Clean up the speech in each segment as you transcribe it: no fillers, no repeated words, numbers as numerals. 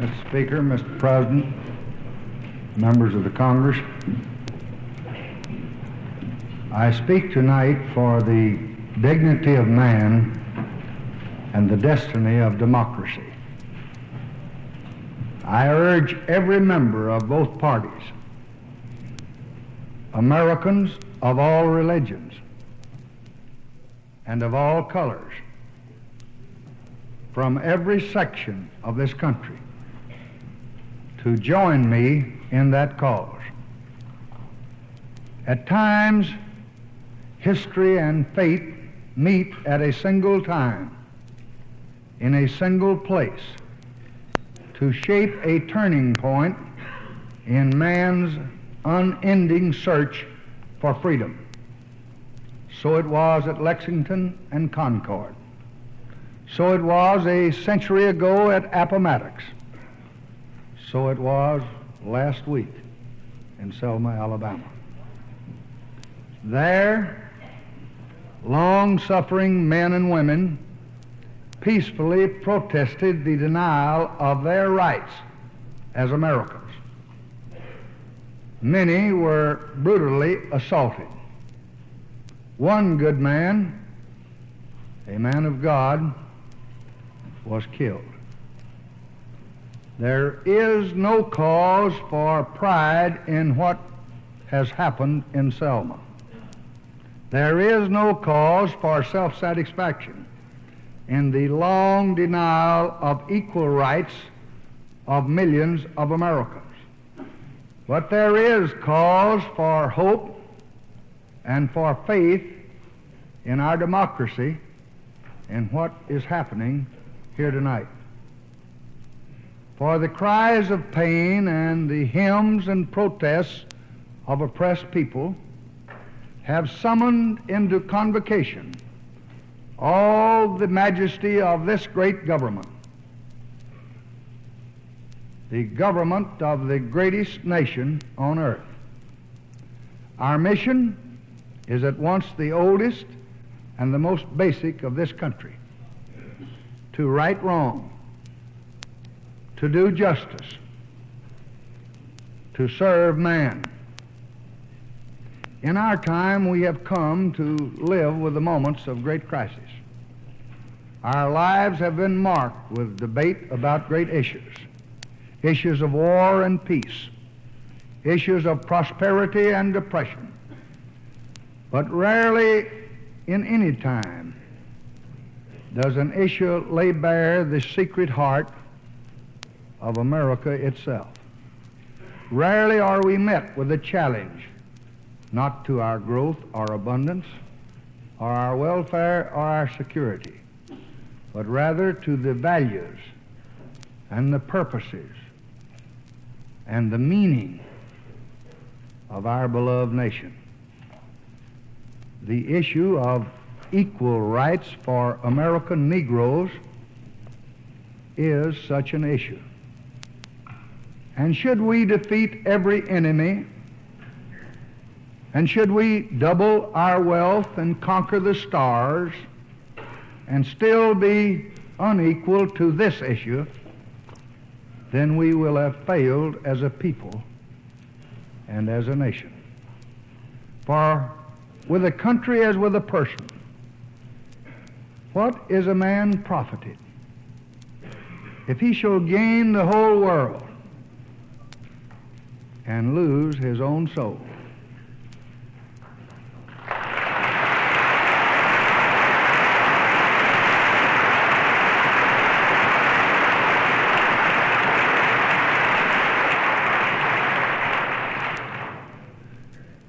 Mr. Speaker, Mr. President, members of the Congress, I speak tonight for the dignity of man and the destiny of democracy. I urge every member of both parties, Americans of all religions and of all colors, from every section of this country, to join me in that cause. At times, history and fate meet at a single time, in a single place, to shape a turning point in man's unending search for freedom. So it was at Lexington and Concord. So it was a century ago at Appomattox. So it was last week in Selma, Alabama. There, long-suffering men and women peacefully protested the denial of their rights as Americans. Many were brutally assaulted. One good man, a man of God, was killed. There is no cause for pride in what has happened in Selma. There is no cause for self-satisfaction in the long denial of equal rights of millions of Americans. But there is cause for hope and for faith in our democracy in what is happening here tonight. For the cries of pain and the hymns and protests of oppressed people have summoned into convocation all the majesty of this great government, the government of the greatest nation on earth. Our mission is at once the oldest and the most basic of this country: to right wrong, to do justice, to serve man. In our time, we have come to live with the moments of great crisis. Our lives have been marked with debate about great issues, issues of war and peace, issues of prosperity and depression. But rarely in any time does an issue lay bare the secret heart of America itself. Rarely are we met with a challenge not to our growth or abundance or our welfare or our security, but rather to the values and the purposes and the meaning of our beloved nation. The issue of equal rights for American Negroes is such an issue. And should we defeat every enemy, and should we double our wealth and conquer the stars and still be unequal to this issue, then we will have failed as a people and as a nation. For with a country as with a person, what is a man profited if he shall gain the whole world and lose his own soul?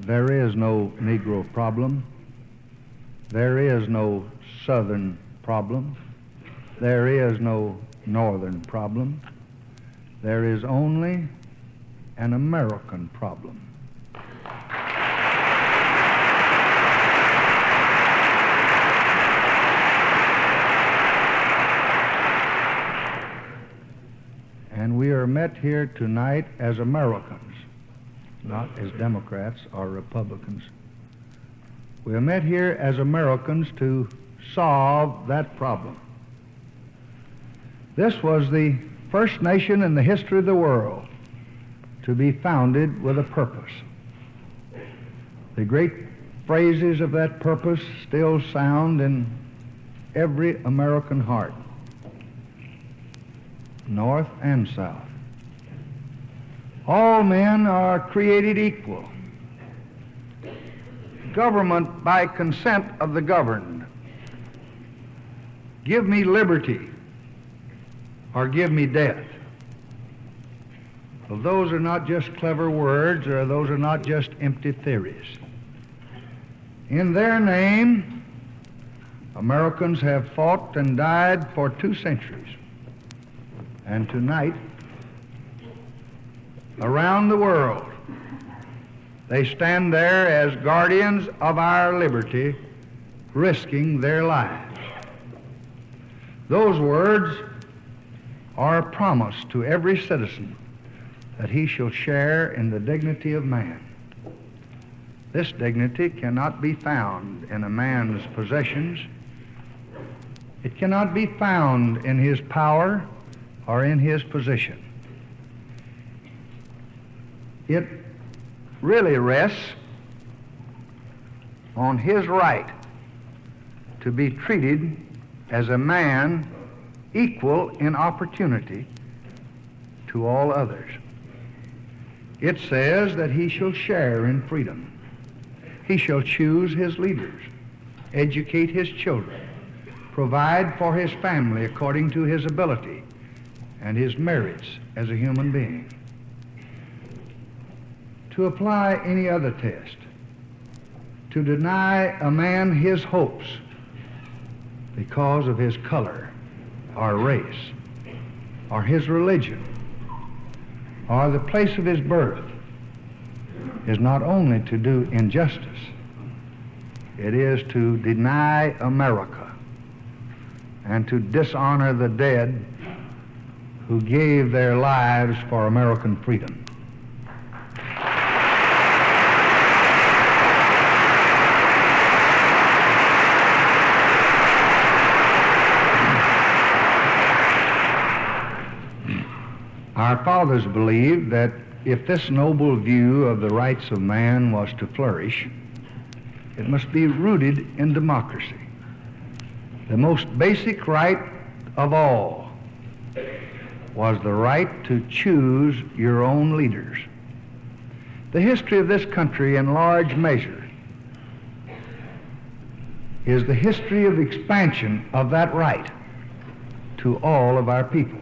There is no Negro problem. There is no Southern problem. There is no Northern problem. There is only an American problem. And we are met here tonight as Americans, not as Democrats or Republicans. We are met here as Americans to solve that problem. This was the first nation in the history of the world to be founded with a purpose. The great phrases of that purpose still sound in every American heart, North and South. All men are created equal. Government by consent of the governed. Give me liberty or give me death. Well, those are not just clever words, or those are not just empty theories. In their name, Americans have fought and died for 2 centuries. And tonight, around the world, they stand there as guardians of our liberty, risking their lives. Those words are a promise to every citizen that he shall share in the dignity of man. This dignity cannot be found in a man's possessions. It cannot be found in his power or in his position. It really rests on his right to be treated as a man equal in opportunity to all others. It says that he shall share in freedom. He shall choose his leaders, educate his children, provide for his family according to his ability and his merits as a human being. To apply any other test, to deny a man his hopes because of his color or race or his religion or the place of his birth is not only to do injustice, it is to deny America and to dishonor the dead who gave their lives for American freedom. Our fathers believed that if this noble view of the rights of man was to flourish, it must be rooted in democracy. The most basic right of all was the right to choose your own leaders. The history of this country, in large measure, is the history of expansion of that right to all of our people.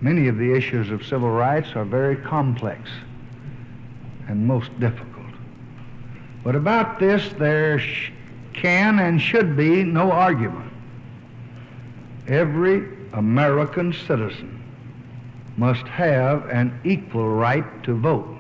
Many of the issues of civil rights are very complex and most difficult. But about this, there can and should be no argument. Every American citizen must have an equal right to vote.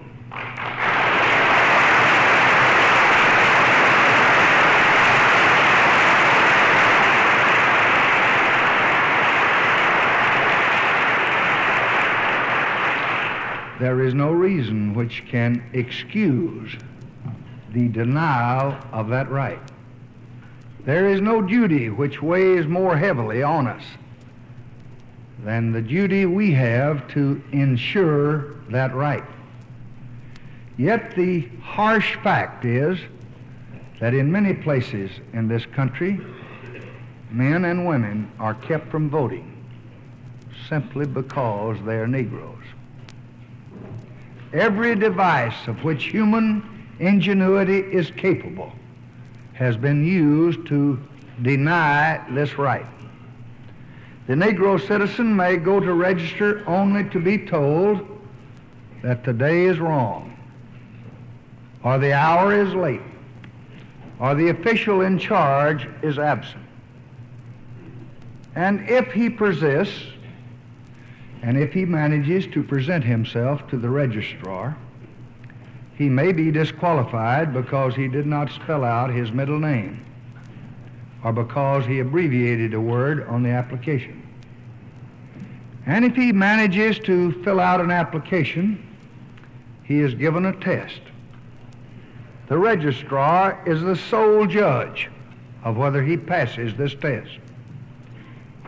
There is no reason which can excuse the denial of that right. There is no duty which weighs more heavily on us than the duty we have to ensure that right. Yet the harsh fact is that in many places in this country, men and women are kept from voting simply because they are Negroes. Every device of which human ingenuity is capable has been used to deny this right. The Negro citizen may go to register only to be told that the day is wrong, or the hour is late, or the official in charge is absent. And if he persists, and if he manages to present himself to the registrar, he may be disqualified because he did not spell out his middle name or because he abbreviated a word on the application. And if he manages to fill out an application, he is given a test. The registrar is the sole judge of whether he passes this test.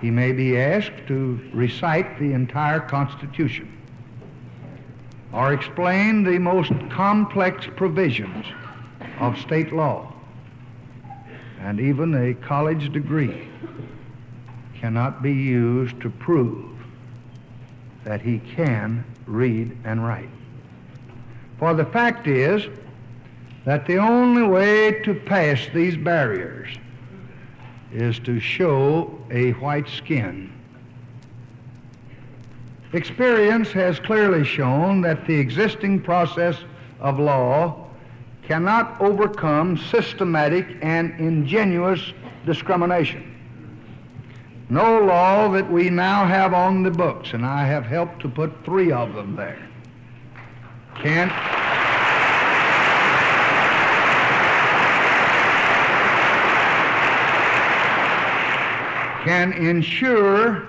he may be asked to recite the entire Constitution or explain the most complex provisions of state law, and even a college degree cannot be used to prove that he can read and write. For the fact is that the only way to pass these barriers is to show a white skin. Experience has clearly shown that the existing process of law cannot overcome systematic and ingenious discrimination. No law that we now have on the books, and I have helped to put 3 of them there, can ensure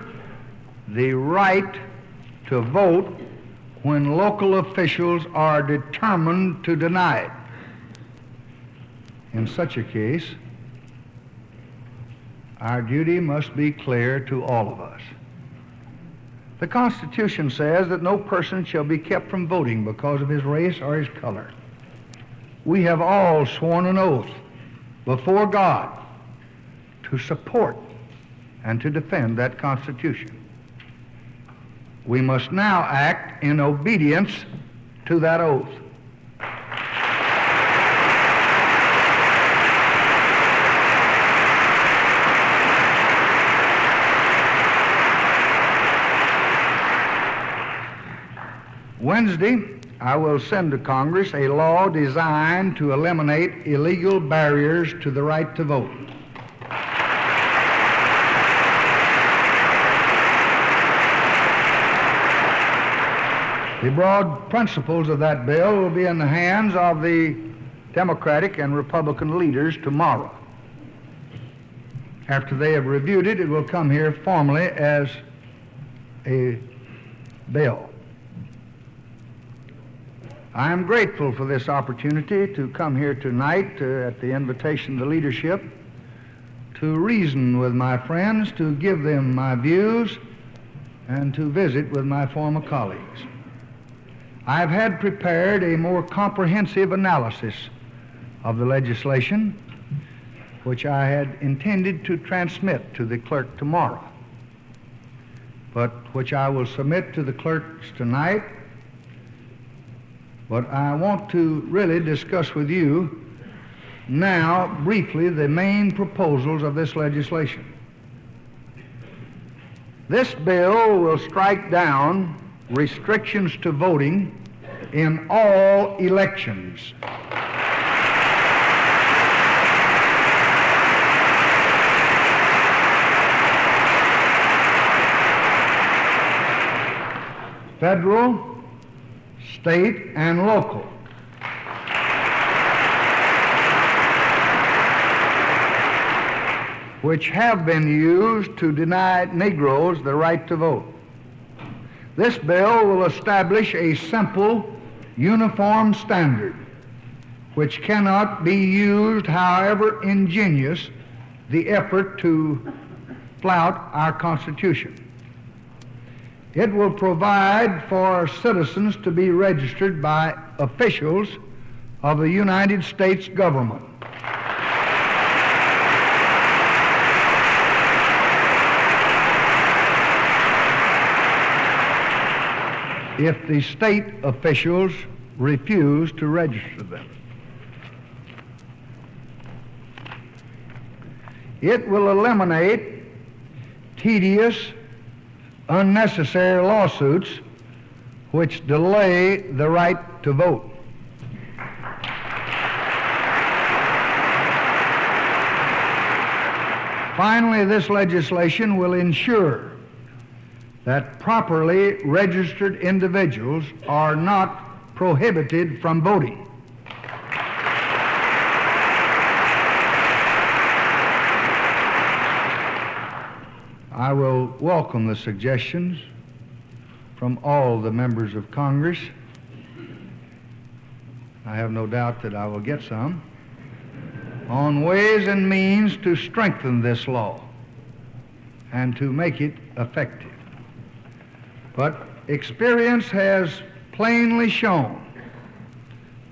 the right to vote when local officials are determined to deny it. In such a case, our duty must be clear to all of us. The Constitution says that no person shall be kept from voting because of his race or his color. We have all sworn an oath before God to support and to defend that Constitution. We must now act in obedience to that oath. Wednesday, I will send to Congress a law designed to eliminate illegal barriers to the right to vote. The broad principles of that bill will be in the hands of the Democratic and Republican leaders tomorrow. After they have reviewed it, it will come here formally as a bill. I am grateful for this opportunity to come here tonight at the invitation of the leadership to reason with my friends, to give them my views, and to visit with my former colleagues. I've had prepared a more comprehensive analysis of the legislation, which I had intended to transmit to the clerk tomorrow, but which I will submit to the clerks tonight. But I want to really discuss with you now briefly the main proposals of this legislation. This bill will strike down restrictions to voting in all elections. Federal, state, and local. Which have been used to deny Negroes the right to vote. This bill will establish a simple, uniform standard which cannot be used, however ingenious the effort to flout our Constitution. It will provide for citizens to be registered by officials of the United States government. If the state officials refuse to register them. It will eliminate tedious, unnecessary lawsuits which delay the right to vote. Finally, this legislation will ensure that properly registered individuals are not prohibited from voting. I will welcome the suggestions from all the members of Congress. I have no doubt that I will get some on ways and means to strengthen this law and to make it effective. But experience has plainly shown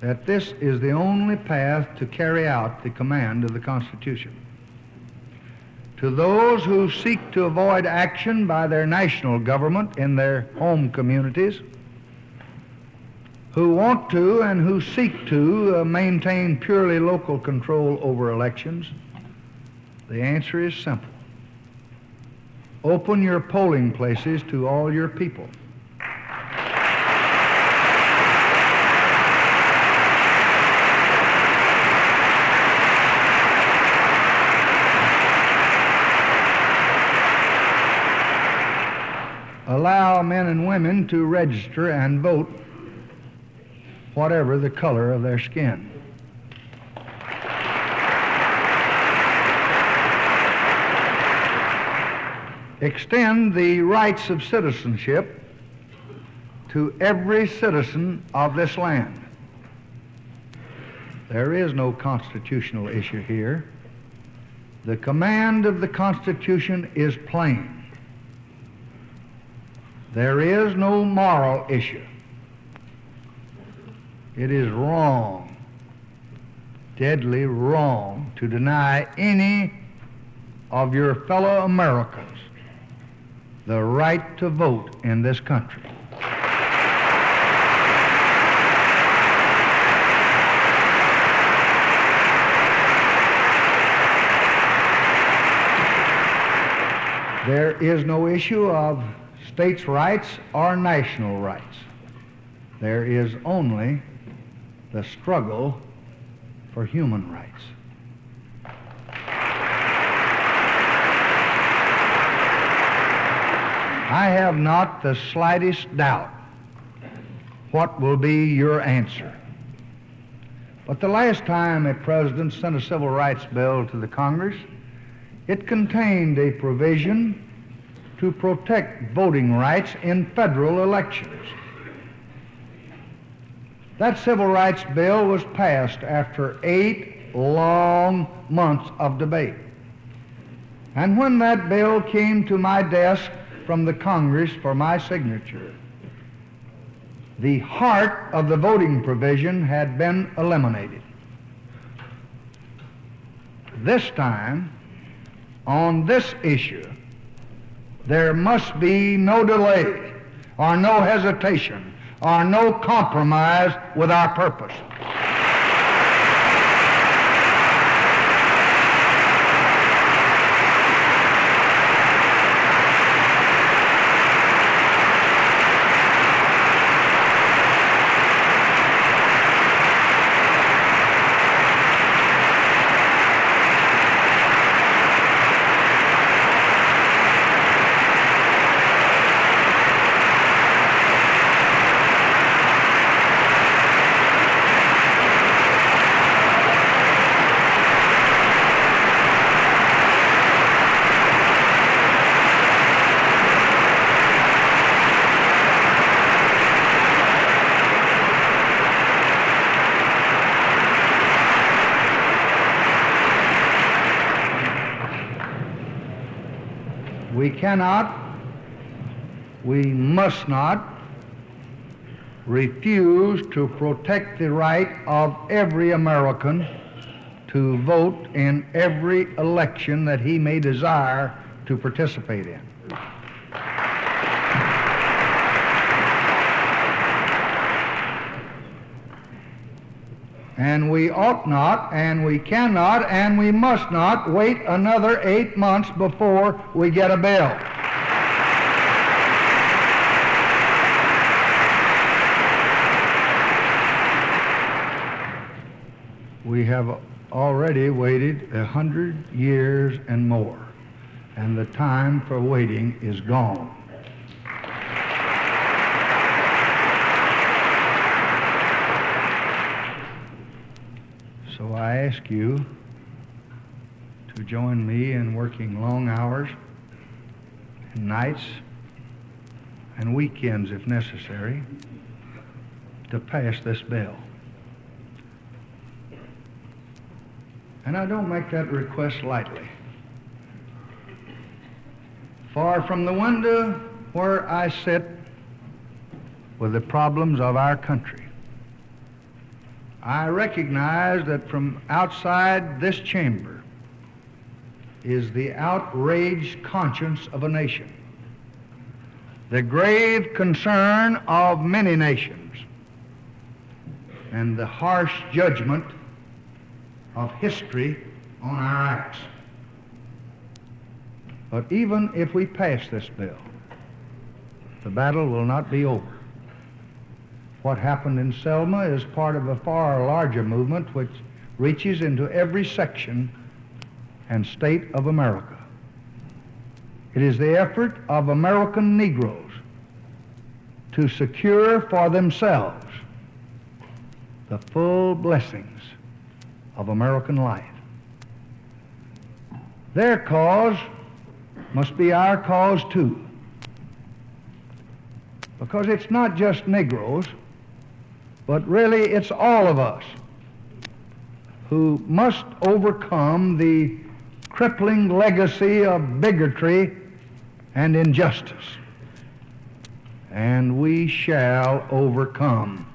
that this is the only path to carry out the command of the Constitution. To those who seek to avoid action by their national government in their home communities, who want to and who seek to maintain purely local control over elections, the answer is simple. Open your polling places to all your people. Allow men and women to register and vote whatever the color of their skin. Extend the rights of citizenship to every citizen of this land. There is no constitutional issue here. The command of the Constitution is plain. There is no moral issue. It is wrong, deadly wrong, to deny any of your fellow Americans the right to vote in this country. There is no issue of states' rights or national rights. There is only the struggle for human rights. I have not the slightest doubt what will be your answer. But the last time a president sent a civil rights bill to the Congress, it contained a provision to protect voting rights in federal elections. That civil rights bill was passed after 8 long months of debate. And when that bill came to my desk from the Congress for my signature, the heart of the voting provision had been eliminated. This time, on this issue, there must be no delay or no hesitation or no compromise with our purpose. We cannot, we must not refuse to protect the right of every American to vote in every election that he may desire to participate in. And we ought not, and we cannot, and we must not wait another 8 months before we get a bill. We have already waited 100 years and more, and the time for waiting is gone. So I ask you to join me in working long hours, and nights, and weekends if necessary, to pass this bill. And I don't make that request lightly. For from the window where I sit with the problems of our country, I recognize that from outside this chamber is the outraged conscience of a nation, the grave concern of many nations, and the harsh judgment of history on our acts. But even if we pass this bill, the battle will not be over. What happened in Selma is part of a far larger movement which reaches into every section and state of America. It is the effort of American Negroes to secure for themselves the full blessings of American life. Their cause must be our cause too, because it's not just Negroes, but really it's all of us who must overcome the crippling legacy of bigotry and injustice, and we shall overcome.